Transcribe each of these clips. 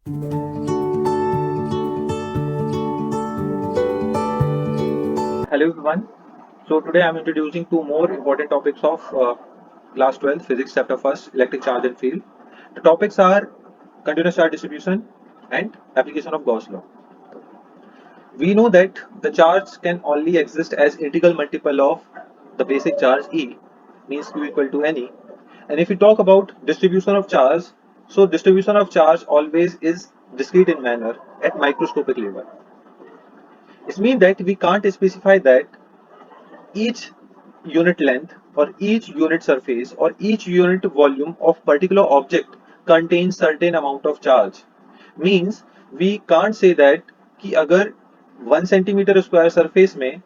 Hello everyone. So today I'm introducing two more important topics of class 12 physics chapter first electric charge and field. The topics are continuous charge distribution and application of Gauss law. We know that the charge can only exist as integral multiple of the basic charge E, means Q equal to Ne. And if we talk about distribution of charge, so distribution of charge always is discrete in manner at microscopic level. It means that we can't specify that each unit length or each unit surface or each unit volume of particular object contains certain amount of charge. Means we can't say that कि अगर 1 centimetre square surface में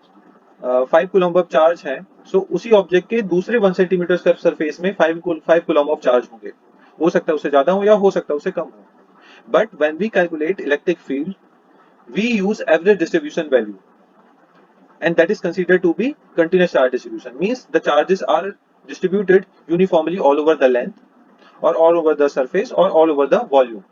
5 coulomb of charge है, सो उसी object के दूसरे 1 centimetre surface में 5 coulomb of charge होंगे. हो सकता है उससे ज्यादा हो या हो सकता है उससे कम हो. But when we calculate electric field we use average distribution value, and that is considered to be continuous charge distribution. Means the charges are distributed uniformly all over the length or all over the surface or all over the volume.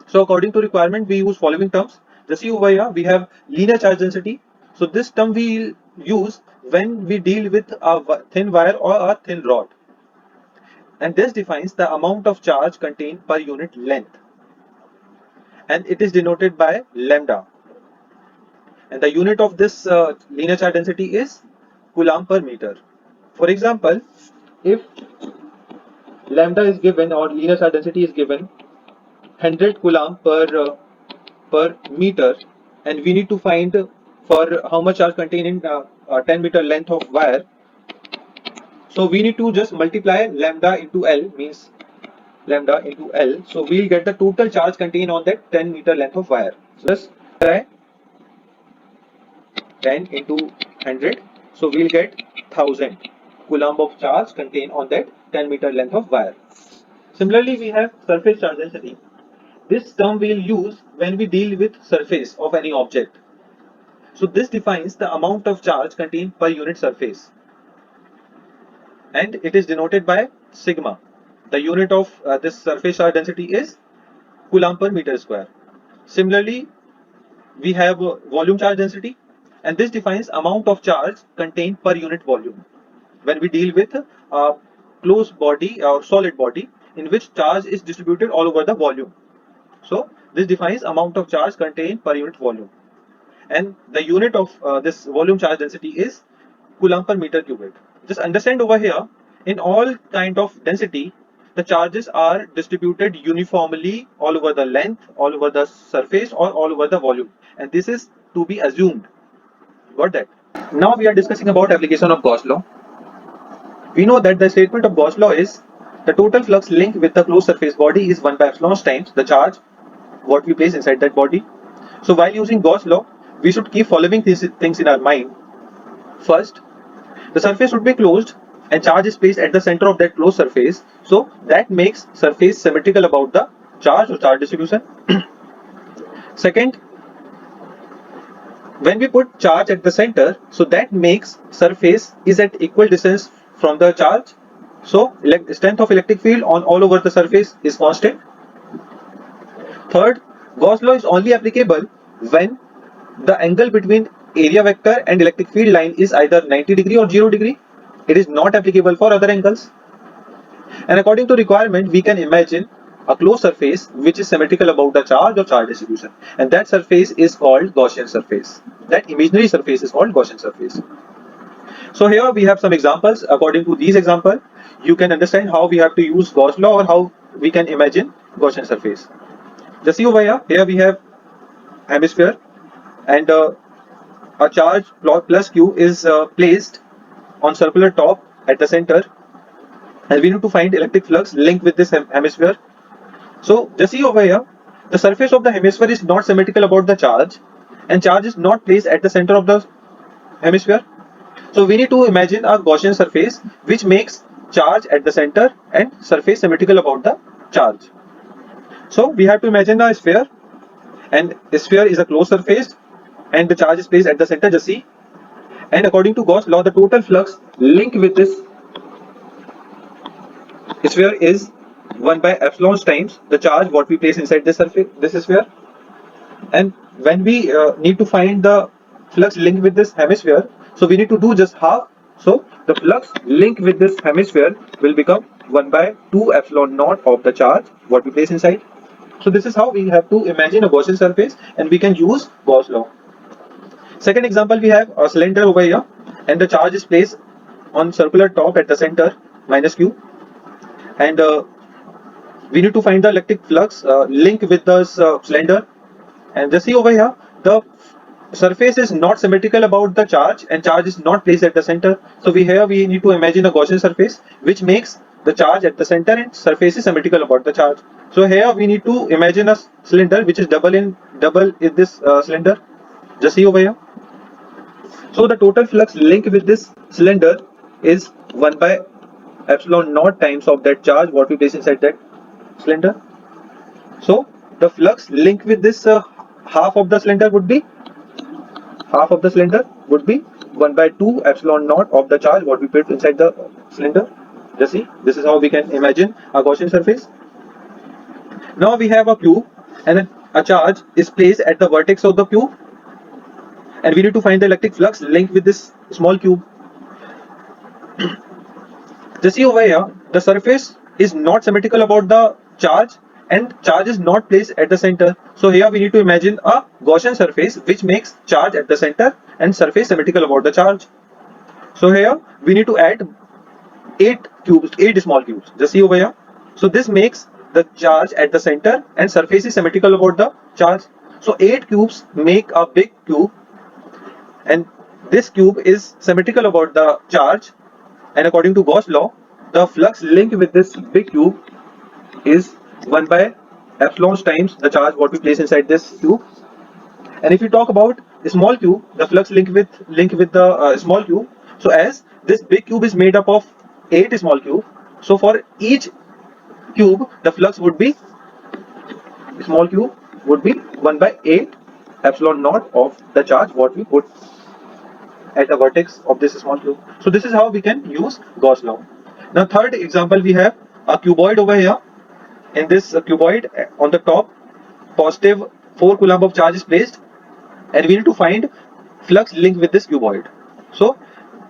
So according to requirement we use following terms. Just see over here we have linear charge density. So this term we use when we deal with a thin wire or a thin rod, and this defines the amount of charge contained per unit length, and it is denoted by lambda, and the unit of this linear charge density is coulomb per meter. For example, if lambda is given or linear charge density is given 100 coulomb per meter, and we need to find for how much charge contained in 10 meter length of wire, so we need to just multiply lambda into L, means lambda into L, so we'll get the total charge contained on that 10 meter length of wire. So let's try 10 into 100, so we'll get 1000 coulomb of charge contained on that 10 meter length of wire. Similarly, we have surface charge density. This term we'll use when we deal with surface of any object. So this defines the amount of charge contained per unit surface, and it is denoted by sigma. The unit of this surface charge density is coulomb per meter square. Similarly, we have volume charge density, and this defines amount of charge contained per unit volume when we deal with a closed body or solid body in which charge is distributed all over the volume. So this defines amount of charge contained per unit volume, and the unit of this volume charge density is coulomb per meter cubic. Just understand over here, in all kind of density, the charges are distributed uniformly all over the length, all over the surface, or all over the volume, and this is to be assumed. Got that? Now we are discussing about application of Gauss law. We know that the statement of Gauss law is the total flux linked with the closed surface body is 1 by epsilon times the charge what we place inside that body. So while using Gauss law, we should keep following these things in our mind. First, the surface should be closed and charge is placed at the center of that closed surface. So that makes surface symmetrical about the charge or charge distribution. Second, when we put charge at the center, so that makes surface is at equal distance from the charge. So strength of electric field on all over the surface is constant. Third, Gauss law is only applicable when the angle between area vector and electric field line is either 90 degree or 0 degree. It is not applicable for other angles. And according to requirement, we can imagine a closed surface which is symmetrical about the charge or charge distribution, and that surface is called Gaussian surface. That imaginary surface is called Gaussian surface. So here we have some examples. According to these examples, you can understand how we have to use Gauss law or how we can imagine Gaussian surface. Just see over here. Here we have hemisphere, and a charge plus q is placed on circular top at the center, and we need to find electric flux linked with this hemisphere. So just see over here, the surface of the hemisphere is not symmetrical about the charge, and charge is not placed at the center of the hemisphere. So we need to imagine a Gaussian surface which makes charge at the center and surface symmetrical about the charge. So we have to imagine a sphere, and a sphere is a closed surface and the charge is placed at the center. Just see, and according to Gauss law, the total flux linked with this sphere is 1 by epsilon times the charge what we place inside this surface, this sphere. And when we need to find the flux linked with this hemisphere, so we need to do just half. So the flux linked with this hemisphere will become 1 by 2 epsilon naught of the charge what we place inside. So this is how we have to imagine a Gaussian surface, and we can use Gauss law. Second example, we have a cylinder over here, and the charge is placed on circular top at the center minus q, and we need to find the electric flux link with the cylinder. And just see over here, the surface is not symmetrical about the charge, and charge is not placed at the center. So we need to imagine a Gaussian surface which makes the charge at the center and surface is symmetrical about the charge. So here we need to imagine a cylinder which is double in this cylinder. Just see over here. So the total flux link with this cylinder is 1 by epsilon naught times of that charge what we place inside that cylinder. So the flux link with this half of the cylinder would be 1 by 2 epsilon naught of the charge what we put inside the cylinder. Just see, this is how we can imagine a Gaussian surface. Now we have a cube, and a charge is placed at the vertex of the cube, and we need to find the electric flux linked with this small cube. Just see over here, the surface is not symmetrical about the charge, and charge is not placed at the center. So here we need to imagine a Gaussian surface which makes charge at the center and surface symmetrical about the charge. So here we need to add 8 small cubes. Just see over here. So this makes the charge at the center and surface is symmetrical about the charge. So 8 cubes make a big cube, and this cube is symmetrical about the charge, and according to Gauss law, the flux linked with this big cube is 1 by epsilon times the charge what we place inside this cube. And if you talk about a small cube, the flux linked with the small cube. So as this big cube is made up of 8 small cube, so for each cube the flux would be small cube would be 1 by 8 epsilon naught of the charge what we put at the vertex of this small cube. So this is how we can use Gauss law. Now third example, we have a cuboid over here. In this cuboid, on the top, positive 4 coulomb of charge is placed, and we need to find flux linked with this cuboid. So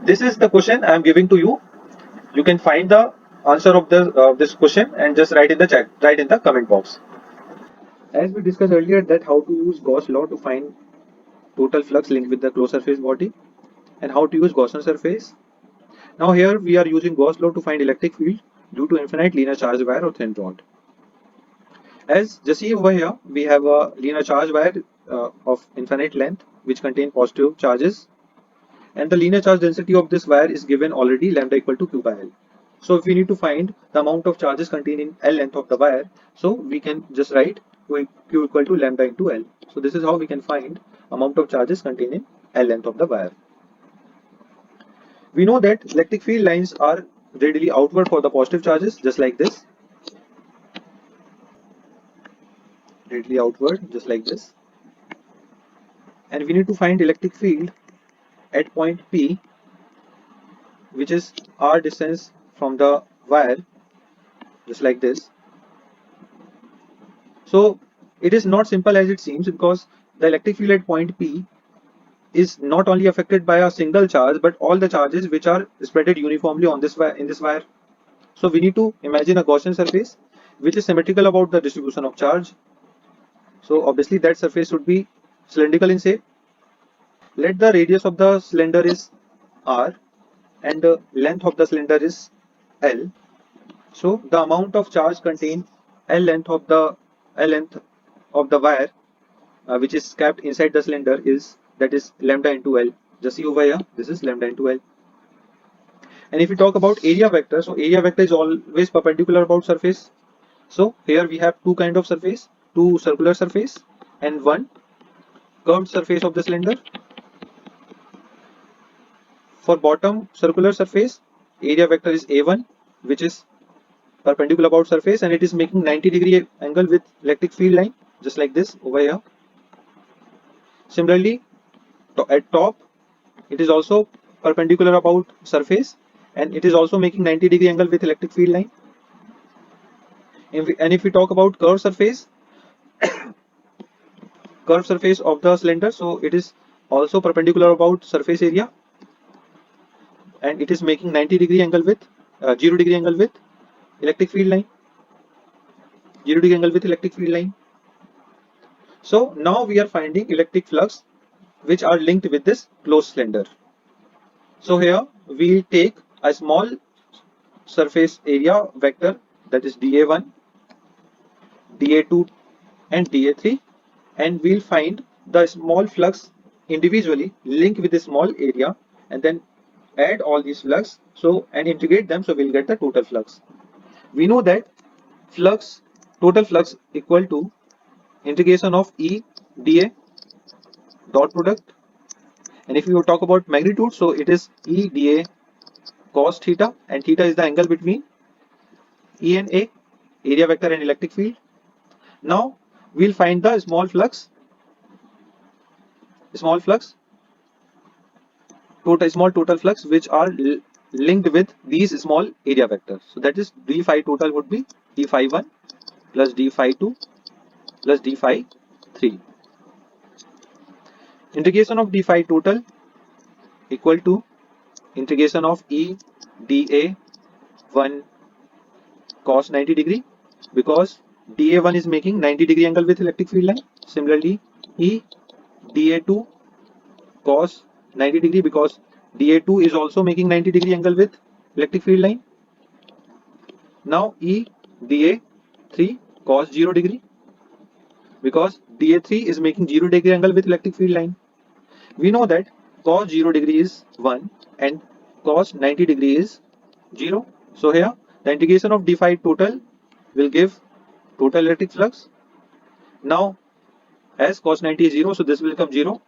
this is the question I am giving to you. You can find the answer of this question and just write in the chat, write in the comment box. As we discussed earlier, that how to use Gauss law to find total flux linked with the closed surface body, and how to use Gaussian surface. Now here we are using Gauss law to find electric field due to infinite linear charge wire or thin rod. As just see over here, we have a linear charge wire of infinite length which contain positive charges, and the linear charge density of this wire is given already, lambda equal to q by L. So if we need to find the amount of charges contained in L length of the wire, so we can just write q equal to lambda into L. So this is how we can find amount of charges contained in L length of the wire. We know that electric field lines are radially outward for the positive charges, just like this. Radially outward, just like this. And we need to find electric field at point P, which is r distance from the wire, just like this. So it is not simple as it seems, because the electric field at point P is not only affected by a single charge but all the charges which are spread uniformly on this wire, in this wire. So we need to imagine a Gaussian surface which is symmetrical about the distribution of charge. So obviously that surface should be cylindrical in shape. Let the radius of the cylinder is r and the length of the cylinder is L. So the amount of charge contained L length of the wire which is kept inside the cylinder is, that is, lambda into L. Just see over here, this is lambda into L. And if we talk about area vector, so area vector is always perpendicular about surface. So here we have two kind of surface, two circular surface and one curved surface of the cylinder. For bottom circular surface, area vector is A1, which is perpendicular about surface, and it is making 90-degree angle with electric field line, just like this over here. Similarly, at top, it is also perpendicular about surface, and it is also making 90-degree angle with electric field line. If we talk about curved surface of the cylinder, so it is also perpendicular about surface area, and it is making 90-degree angle with 0-degree angle with electric field line, 0-degree angle with electric field line. So now we are finding electric flux which are linked with this closed cylinder. So here we take a small surface area vector, that is dA1, dA2 and dA3, and we'll find the small flux individually linked with the small area, and then add all these flux and integrate them, so we'll get the total flux. We know that total flux equal to integration of E dA dot product, and if you talk about magnitude, so it is E dA cos theta, and theta is the angle between E and A, area vector and electric field. Now we'll find the small total flux which are linked with these small area vectors. So that is d phi total would be d phi 1 plus d phi 2 plus d phi 3. Integration of d phi total equal to integration of E dA 1 cos 90 degree, because dA1 is making 90-degree angle with electric field line. Similarly, E dA2 cos 90 degree, because dA2 is also making 90-degree angle with electric field line. Now E dA3 cos 0 degree, because dA3 is making 0-degree angle with electric field line. We know that cos 0 degree is 1 and cos 90 degree is 0. So here the integration of d phi total will give total electric flux. Now as cos 90 is 0, so this will become 0.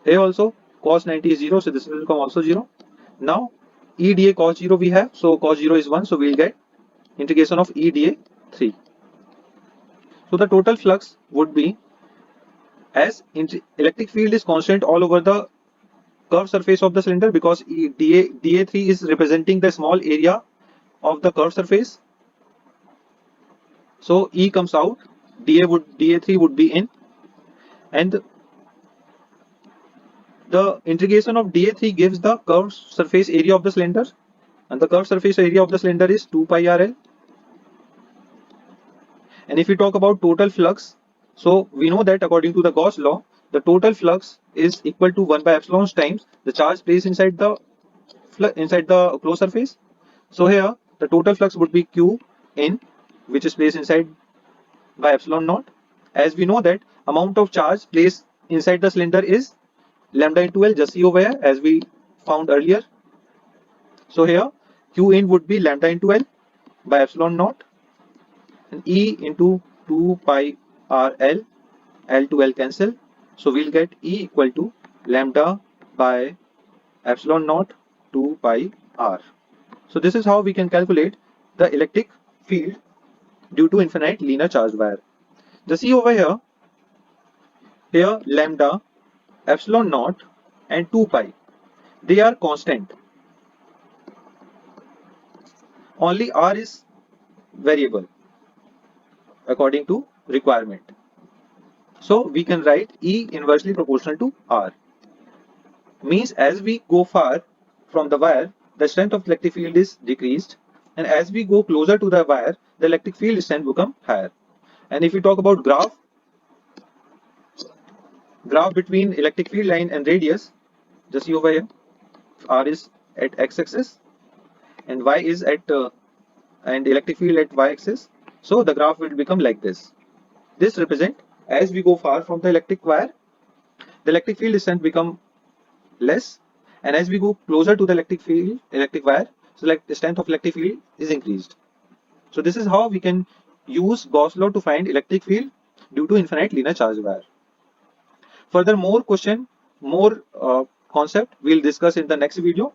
Here also cos 90 is 0, so this will become also 0. Now E dA cos 0 we have, so cos 0 is 1, so we will get integration of E dA 3. So the total flux would be, as electric field is constant all over the curved surface of the cylinder, because dA3 is representing the small area of the curved surface. So E comes out, dA3 would be in, and the integration of dA3 gives the curved surface area of the cylinder, and the curved surface area of the cylinder is 2 pi RL. And if we talk about total flux, so we know that according to the Gauss law, the total flux is equal to 1 by epsilon times the charge placed inside the closed surface. So here the total flux would be Q in, which is placed inside by epsilon naught. As we know that amount of charge placed inside the cylinder is lambda into L, just see over here as we found earlier. So here Q in would be lambda into L by epsilon naught, and E into 2 pi RL, L to L cancel. So we'll get E equal to lambda by epsilon naught 2 pi R. So this is how we can calculate the electric field due to infinite linear charged wire. Just see over here lambda, epsilon naught and 2 pi, they are constant. Only R is variable according to requirement. So we can write E inversely proportional to R. Means as we go far from the wire, the strength of electric field is decreased, and as we go closer to the wire, the electric field strength become higher. And if we talk about graph between electric field line and radius, just see over here, R is at x-axis and Y is at and electric field at y-axis. So the graph will become like this. This represent as we go far from the electric wire, the electric field strength become less, and as we go closer to the electric wire, so like the strength of electric field is increased. So this is how we can use Gauss law to find electric field due to infinite linear charge wire. Further, more concept we'll discuss in the next video.